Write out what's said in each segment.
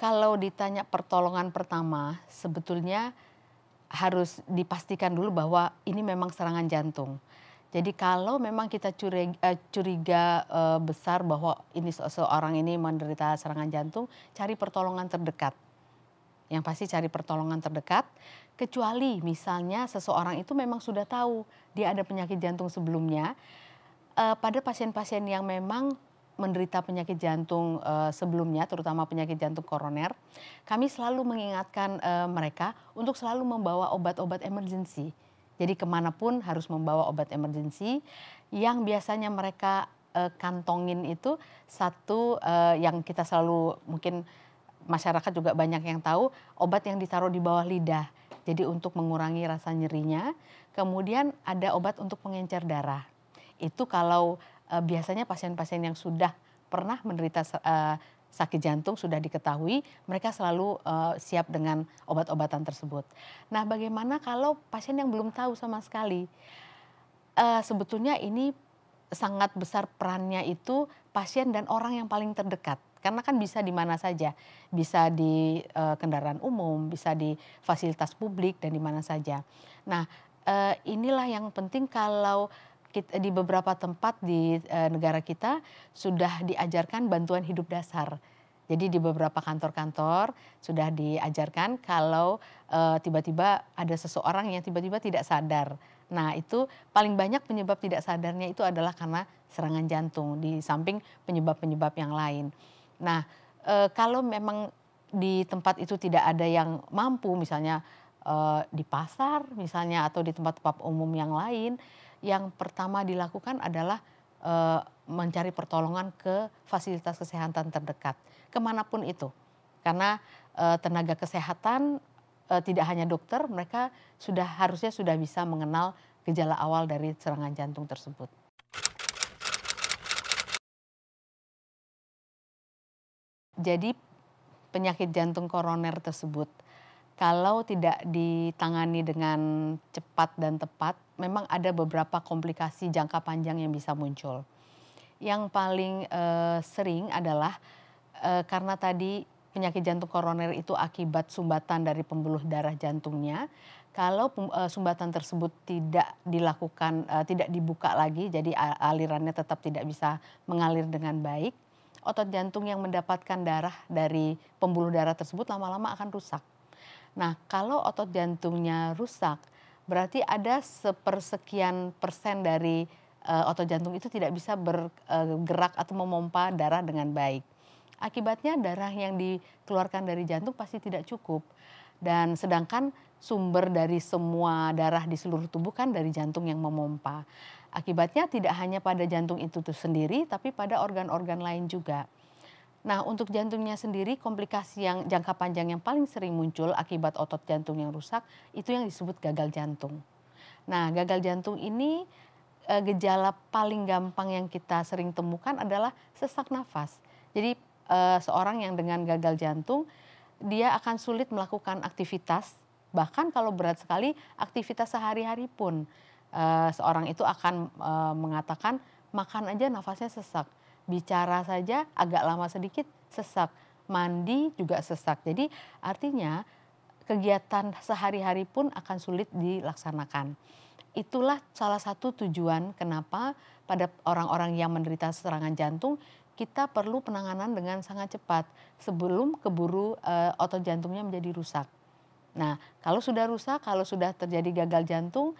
Kalau ditanya pertolongan pertama, sebetulnya harus dipastikan dulu bahwa ini memang serangan jantung. Jadi kalau memang kita curiga, besar bahwa ini seseorang ini menderita serangan jantung, cari pertolongan terdekat. Yang pasti cari pertolongan terdekat, kecuali misalnya seseorang itu memang sudah tahu dia ada penyakit jantung sebelumnya. Pada pasien-pasien yang memang menderita penyakit jantung, sebelumnya, terutama penyakit jantung koroner, kami selalu mengingatkan, mereka untuk selalu membawa obat-obat emergency. Jadi kemanapun harus membawa obat emergency, yang biasanya mereka, kantongin itu satu, yang kita selalu mungkin masyarakat juga banyak yang tahu, obat yang ditaruh di bawah lidah. Jadi untuk mengurangi rasa nyerinya, kemudian ada obat untuk pengencer darah. Itu kalau, biasanya pasien-pasien yang sudah pernah menderita sakit jantung sudah diketahui, mereka selalu, siap dengan obat-obatan tersebut. Nah, bagaimana kalau pasien yang belum tahu sama sekali? Sebetulnya ini sangat besar perannya itu pasien dan orang yang paling terdekat. Karena kan bisa di mana saja, bisa di, kendaraan umum, bisa di fasilitas publik dan di mana saja. Nah, inilah yang penting kalau di beberapa tempat di, negara kita sudah diajarkan bantuan hidup dasar. Jadi di beberapa kantor-kantor sudah diajarkan kalau, tiba-tiba ada seseorang yang tiba-tiba tidak sadar. Nah, itu paling banyak penyebab tidak sadarnya itu adalah karena serangan jantung, di samping penyebab-penyebab yang lain. Nah, kalau memang di tempat itu tidak ada yang mampu, misalnya, di pasar misalnya atau di tempat-tempat umum yang lain, yang pertama dilakukan adalah, mencari pertolongan ke fasilitas kesehatan terdekat, kemanapun itu. Karena, tenaga kesehatan, tidak hanya dokter, mereka harusnya sudah bisa mengenal gejala awal dari serangan jantung tersebut. Jadi penyakit jantung koroner tersebut, kalau tidak ditangani dengan cepat dan tepat, memang ada beberapa komplikasi jangka panjang yang bisa muncul. Yang paling, sering adalah, karena tadi penyakit jantung koroner itu akibat sumbatan dari pembuluh darah jantungnya, kalau sumbatan tersebut tidak dilakukan, tidak dibuka lagi, jadi alirannya tetap tidak bisa mengalir dengan baik, otot jantung yang mendapatkan darah dari pembuluh darah tersebut lama-lama akan rusak. Nah, kalau otot jantungnya rusak, berarti ada sepersekian persen dari, otot jantung itu tidak bisa bergerak atau memompa darah dengan baik. Akibatnya darah yang dikeluarkan dari jantung pasti tidak cukup. Dan sedangkan sumber dari semua darah di seluruh tubuh kan dari jantung yang memompa. Akibatnya tidak hanya pada jantung itu tuh sendiri, tapi pada organ-organ lain juga. Nah, untuk jantungnya sendiri, komplikasi yang jangka panjang yang paling sering muncul akibat otot jantung yang rusak, itu yang disebut gagal jantung. Nah, gagal jantung ini, gejala paling gampang yang kita sering temukan adalah sesak nafas. Jadi, seorang yang dengan gagal jantung, dia akan sulit melakukan aktivitas, bahkan kalau berat sekali, aktivitas sehari-hari pun, seorang itu akan, mengatakan, makan aja nafasnya sesak. Bicara saja agak lama sedikit sesak, mandi juga sesak. Jadi artinya kegiatan sehari-hari pun akan sulit dilaksanakan. Itulah salah satu tujuan kenapa pada orang-orang yang menderita serangan jantung kita perlu penanganan dengan sangat cepat sebelum keburu, otot jantungnya menjadi rusak. Nah, kalau sudah rusak, kalau sudah terjadi gagal jantung,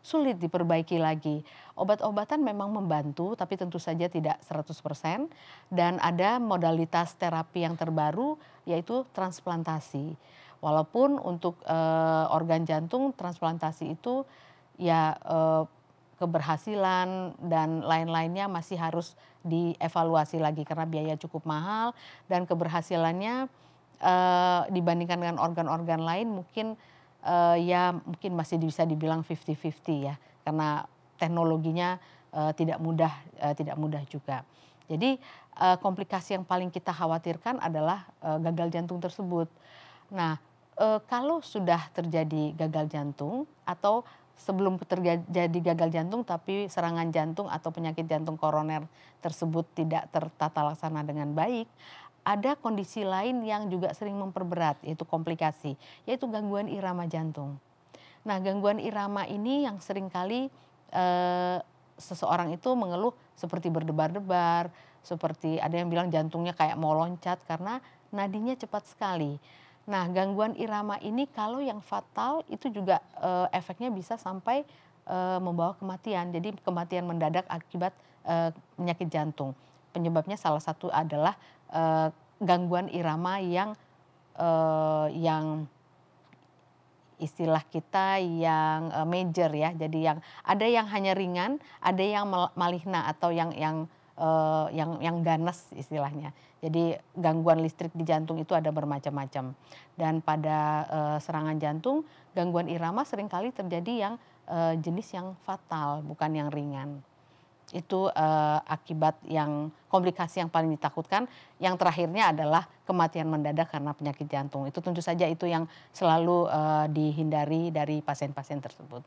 sulit diperbaiki lagi. Obat-obatan memang membantu, tapi tentu saja tidak 100%, dan ada modalitas terapi yang terbaru, yaitu transplantasi. Walaupun untuk, organ jantung, transplantasi itu ya, keberhasilan dan lain-lainnya masih harus dievaluasi lagi karena biaya cukup mahal dan keberhasilannya, dibandingkan dengan organ-organ lain mungkin, ya mungkin masih bisa dibilang 50-50 ya, karena teknologinya, tidak mudah juga. Jadi, komplikasi yang paling kita khawatirkan adalah, gagal jantung tersebut. Nah, kalau sudah terjadi gagal jantung atau sebelum terjadi gagal jantung tapi serangan jantung atau penyakit jantung koroner tersebut tidak tertata laksana dengan baik, ada kondisi lain yang juga sering memperberat, yaitu komplikasi, yaitu gangguan irama jantung. Nah, gangguan irama ini yang seringkali seseorang itu mengeluh seperti berdebar-debar, seperti ada yang bilang jantungnya kayak mau loncat karena nadinya cepat sekali. Nah, gangguan irama ini kalau yang fatal itu juga efeknya bisa sampai membawa kematian. Jadi kematian mendadak akibat penyakit jantung. Penyebabnya salah satu adalah gangguan irama yang istilah kita yang major ya. Jadi ada yang hanya ringan, ada yang maligna atau yang ganas istilahnya. Jadi gangguan listrik di jantung itu ada bermacam-macam. Dan pada serangan jantung, gangguan irama seringkali terjadi yang jenis yang fatal, bukan yang ringan. Itu akibat yang komplikasi yang paling ditakutkan. Yang terakhirnya adalah kematian mendadak karena penyakit jantung. Itu tentu saja itu yang selalu dihindari dari pasien-pasien tersebut.